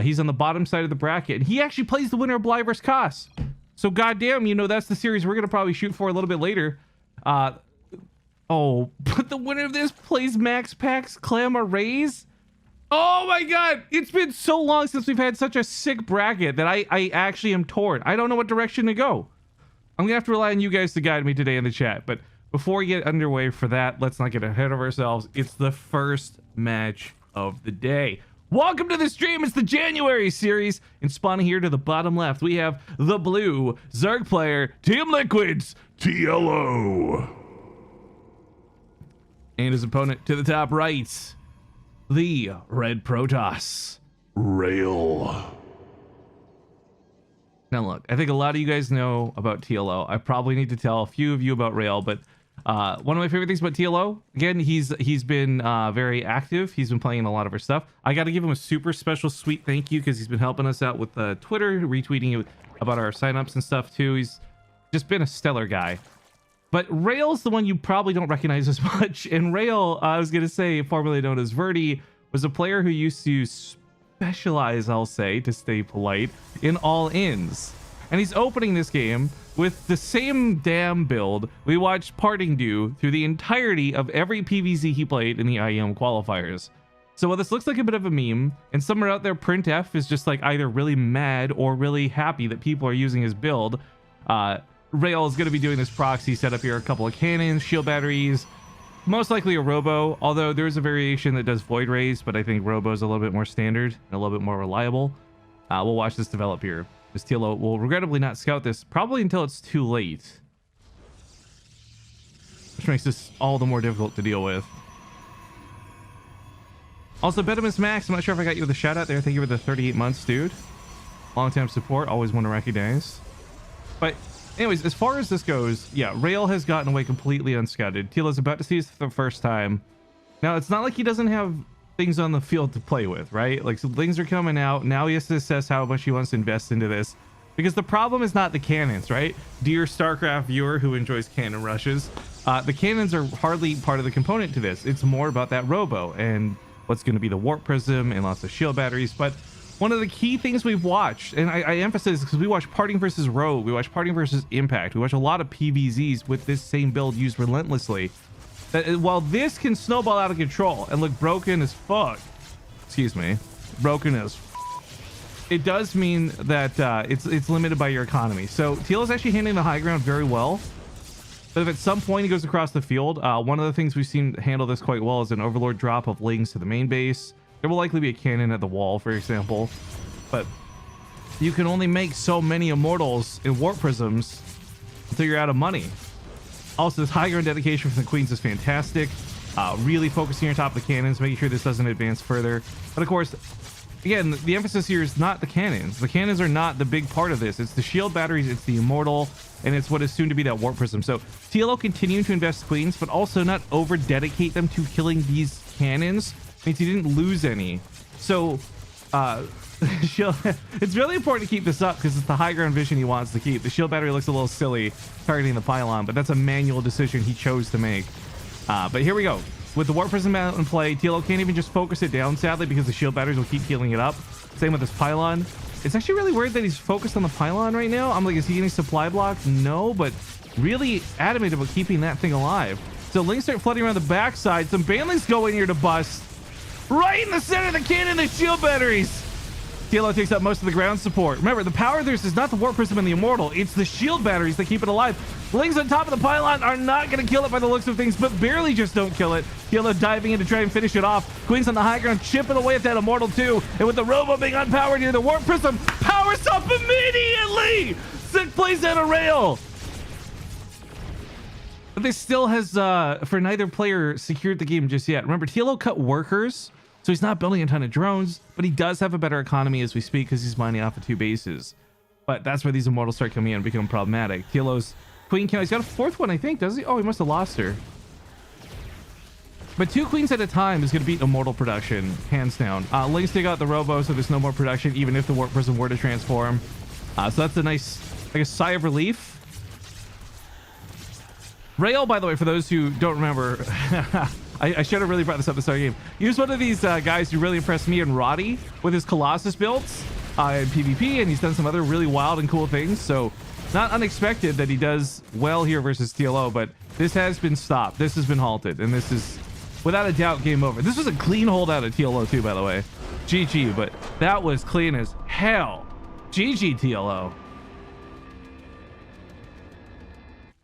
He's on the bottom side of the bracket, and he actually plays the winner of Bly vs. Koss. So goddamn, you know, that's the series we're gonna probably shoot for a little bit later. Oh, but the winner of this plays Max Pax Clamarais. Oh my god, it's been so long since we've had such a sick bracket that I actually am torn. I don't know what direction to go. I'm gonna have to rely on you guys to guide me today in the chat. But before we get underway for that, let's not get ahead of ourselves. It's the first match of the day. Welcome to the stream. It's the January series. And spawning here to the bottom left, we have the blue Zerg player, Team Liquid's TLO. And his opponent to the top right, the red Protoss, Rail. Now look, I think a lot of you guys know about TLO. I probably need to tell a few of you about Rail, but one of my favorite things about TLO, again, he's been very active. He's been playing in a lot of our stuff. I got to give him a super special sweet thank you because he's been helping us out with Twitter, retweeting about our signups and stuff too. He's just been a stellar guy. But Rail's the one you probably don't recognize as much. And Rail, I was going to say, formerly known as Verdi, was a player who used to specialize, I'll say, to stay polite, in all-ins. And he's opening this game with the same damn build we watched Parting do through the entirety of every PvZ he played in the IEM qualifiers. So while this looks like a bit of a meme, and somewhere out there printf is just like either really mad or really happy that people are using his build, Rail is going to be doing this proxy setup here, a couple of cannons, shield batteries, most likely a robo, although there's a variation that does void rays, but I think robo is a little bit more standard and a little bit more reliable. We'll watch this develop here. This TLO will regrettably not scout this probably until it's too late, which makes this all the more difficult to deal with. Also, Betimus Max, I'm not sure if I got you with a shout out there. Thank you for the 38 months, dude. Long time support, always want to recognize. But anyways, as far as this goes, yeah, Rail has gotten away completely unscouted. TLO's about to see this for the first time. Now, it's not like he doesn't have things on the field to play with, right? Like, some things are coming out. Now he has to assess how much he wants to invest into this. Because the problem is not the cannons, right? Dear Starcraft viewer who enjoys cannon rushes, the cannons are hardly part of the component to this. It's more about that robo and what's going to be the warp prism and lots of shield batteries. But one of the key things we've watched, and I emphasize because we watch Parting versus Rogue, we watch Parting versus Impact, we watch a lot of PvZs with this same build used relentlessly, that while this can snowball out of control and look broken as fuck, excuse me, broken as it does mean that it's limited by your economy. So TL is actually handling the high ground very well. But if at some point he goes across the field, one of the things we've seen handle this quite well is an overlord drop of lings to the main base. There will likely be a cannon at the wall, for example, but you can only make so many immortals in warp prisms until you're out of money. Also, this high ground dedication from the queens is fantastic. Really focusing on top of the cannons, making sure this doesn't advance further. But of course, again, the emphasis here is not the cannons. The cannons are not the big part of this. It's the shield batteries, it's the immortal, and it's what is soon to be that warp prism. So TLO continuing to invest queens, but also not over dedicate them to killing these cannons means he didn't lose any. So it's really important to keep this up because it's the high ground vision he wants to keep. The shield battery looks a little silly targeting the pylon, but that's a manual decision he chose to make. But here we go. With the warp prism out in play, TLO can't even just focus it down, sadly, because the shield batteries will keep healing it up. Same with this pylon. It's actually really weird that he's focused on the pylon right now. I'm like, is he getting supply blocked? No, but really adamant about keeping that thing alive. So links start flooding around the backside. Some banelings go in here to bust. Right in the center of the cannon, the shield batteries. TLO takes up most of the ground support. Remember, the power of this is not the warp prism and the immortal. It's the shield batteries that keep it alive. Lings on top of the pylon are not going to kill it by the looks of things, but barely just don't kill it. TLO diving in to try and finish it off. Queens on the high ground chipping away at that immortal too. And with the robo being unpowered here, the warp prism powers up immediately. Sick plays out a Rail. But this still has, for neither player, secured the game just yet. Remember, TLO cut workers, so he's not building a ton of drones, but he does have a better economy as we speak because he's mining off of 2 bases. But that's where these immortals start coming in and become problematic. TLO's queen count, he's got a 4th one, I think, does he? Oh, he must have lost her. But 2 queens at a time is going to beat immortal production, hands down. Lings take out the robo, so there's no more production, even if the warp prism were to transform. So that's a nice, like a sigh of relief. Rail, by the way, for those who don't remember, I should have really brought this up at the start of the game. Here's one of these guys who really impressed me and Roddy with his Colossus builds in PvP, and he's done some other really wild and cool things. So not unexpected that he does well here versus TLO, but this has been stopped. This has been halted, and this is without a doubt game over. This was a clean holdout of TLO too, by the way. GG, but that was clean as hell. GG TLO.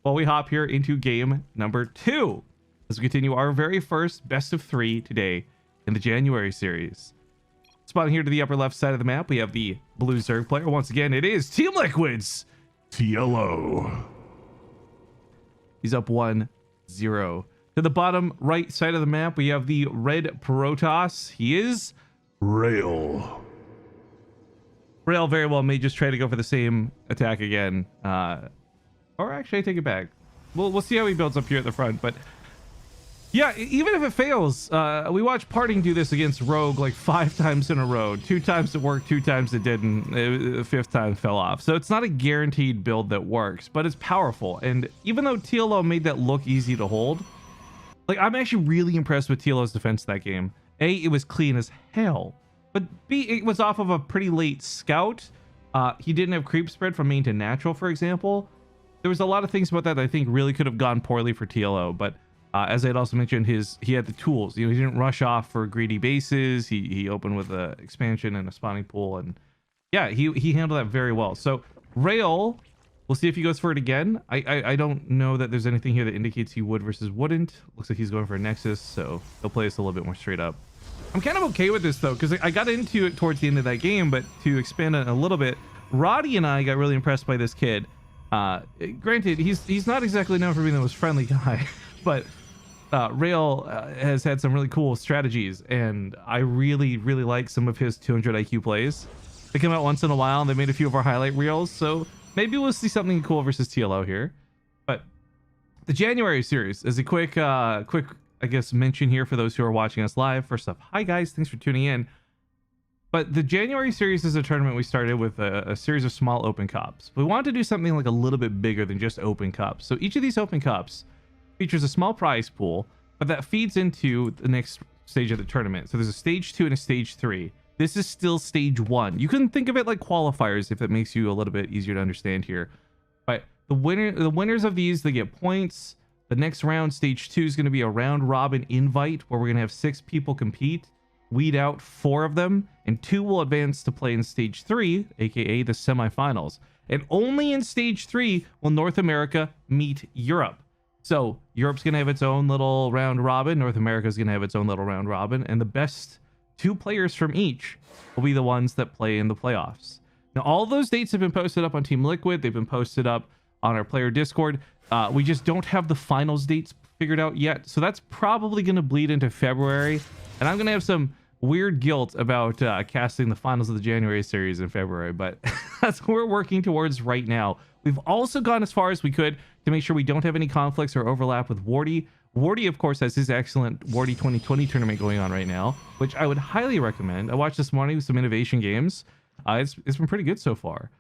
While we hop here into game number 2 as we continue our very first best of 3 today in the January series. Spotting here to the upper left side of the map, we have the blue Zerg player. Once again, it is Team Liquid's TLO. He's up 1-0. To the bottom right side of the map, we have the red Protoss. He is Rail. Rail very well may just try to go for the same attack again. Or actually, I take it back. We'll see how he builds up here at the front. But yeah, even if it fails, we watched Parting do this against Rogue like 5 times in a row. 2 times it worked, 2 times it didn't. The 5th time fell off. So it's not a guaranteed build that works, but it's powerful. And even though TLO made that look easy to hold, like I'm actually really impressed with TLO's defense that game. A, it was clean as hell. But B, it was off of a pretty late scout. He didn't have creep spread from main to natural, for example. There was a lot of things about that I think really could have gone poorly for TLO, but as I'd also mentioned, he had the tools. You know, he didn't rush off for greedy bases. He opened with an expansion and a spawning pool, and yeah, he handled that very well. So Rail, we'll see if he goes for it again. I don't know that there's anything here that indicates he would versus wouldn't. Looks like he's going for a Nexus, so he'll play us a little bit more straight up. I'm kind of okay with this though, because I got into it towards the end of that game, but to expand on it a little bit, Roddy and I got really impressed by this kid. Granted, he's not exactly known for being the most friendly guy, but Rail has had some really cool strategies, and I really like some of his 200 IQ plays. They come out once in a while, and they made a few of our highlight reels, so maybe we'll see something cool versus TLO here. But the January series is a quick I guess mention here for those who are watching us live. First off, hi guys, thanks for tuning in. But the January series is a tournament we started with a series of small open cups. We wanted to do something like a little bit bigger than just open cups. So each of these open cups features a small prize pool, but that feeds into the next stage of the tournament. So there's a stage 2 and a stage 3. This is still stage 1. You can think of it like qualifiers if it makes you a little bit easier to understand here. But the winners of these, they get points. The next round, stage 2, is going to be a round robin invite where we're going to have 6 people compete. Weed out 4 of them, and 2 will advance to play in stage 3, aka the semifinals. And only in stage 3 will North America meet Europe. So Europe's gonna have its own little round robin, North America's gonna have its own little round robin, and the best 2 players from each will be the ones that play in the playoffs. Now all those dates have been posted up on Team Liquid. They've been posted up on our player Discord. We just don't have the finals dates figured out yet, so that's probably gonna bleed into February, and I'm gonna have some weird guilt about casting the finals of the January series in February, but that's what we're working towards right now. We've also gone as far as we could to make sure we don't have any conflicts or overlap with Wardy. Wardy, of course, has his excellent Wardy 2020 tournament going on right now, which I would highly recommend. I watched this morning with some innovation games. It's been pretty good so far.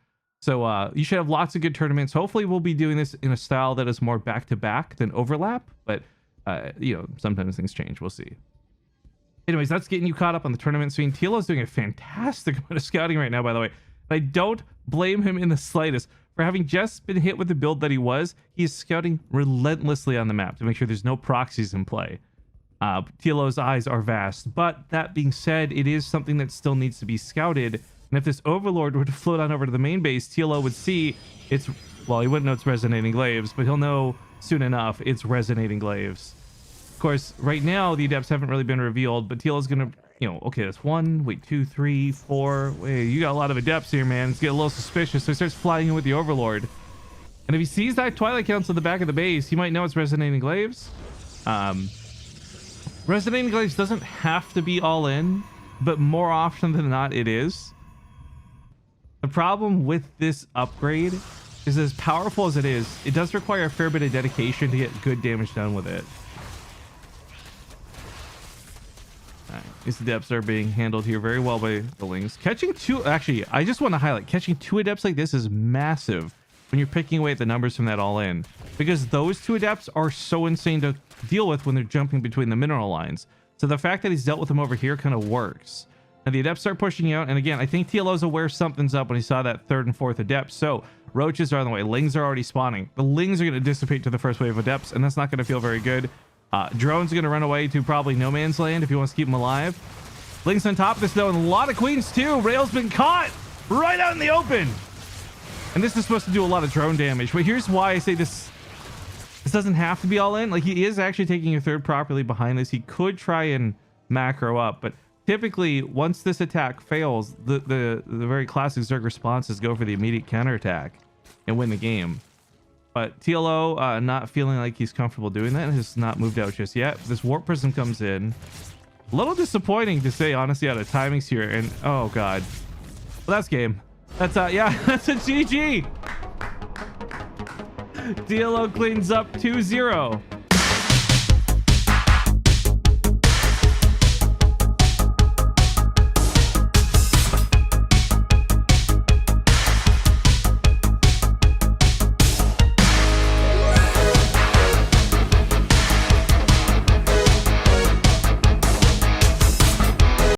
So you should have lots of good tournaments. Hopefully we'll be doing this in a style that is more back-to-back than overlap, but you know, sometimes things change. We'll see. Anyways, that's getting you caught up on the tournament scene. TLO is doing a fantastic amount of scouting right now, by the way. I don't blame him in the slightest for having just been hit with the build that he was. He's scouting relentlessly on the map to make sure there's no proxies in play. TLO's eyes are vast, but that being said, it is something that still needs to be scouted. And if this Overlord were to float on over to the main base, TLO would see it's, well, he wouldn't know it's resonating glaives, but he'll know soon enough it's resonating glaives. Of course, right now the adepts haven't really been revealed, but TLO's gonna, you know, okay, that's 1, wait, 2, 3, 4. Wait, you got a lot of adepts here, man. It's getting a little suspicious, so he starts flying in with the Overlord. And if he sees that Twilight Council at the back of the base, he might know it's resonating glaives. Resonating glaives doesn't have to be all in, but more often than not, it is. The problem with this upgrade is, as powerful as it is, it does require a fair bit of dedication to get good damage done with it. Alright, these adepts are being handled here very well by the Lings. Catching 2, actually, I just want to highlight, catching 2 adepts like this is massive. when you're picking away at the numbers from that all in, because those two adepts are so insane to deal with when they're jumping between the mineral lines. So the fact that he's dealt with them over here kind of works. And the adepts start pushing out. And again, I think TLO's aware something's up when he saw that third and fourth adept. So roaches are on the way. Lings are already spawning. The lings are going to dissipate to the first wave of adepts, and that's not going to feel very good. Drones are going to run away to probably no man's land if he wants to keep them alive. Lings on top of this, though, and a lot of queens, too. Rail's been caught right out in the open. And this is supposed to do a lot of drone damage. But here's why I say this doesn't have to be all in. Like, he is actually taking a third properly behind this. He could try and macro up, but typically once this attack fails, the very classic Zerg response is go for the immediate counterattack and win the game. But TLO not feeling like he's comfortable doing that, has not moved out just yet. This warp prism comes in. A little disappointing to say, honestly, out of timings here. And oh god, well, that's game. That's yeah, that's a GG. TLO cleans up 2-0.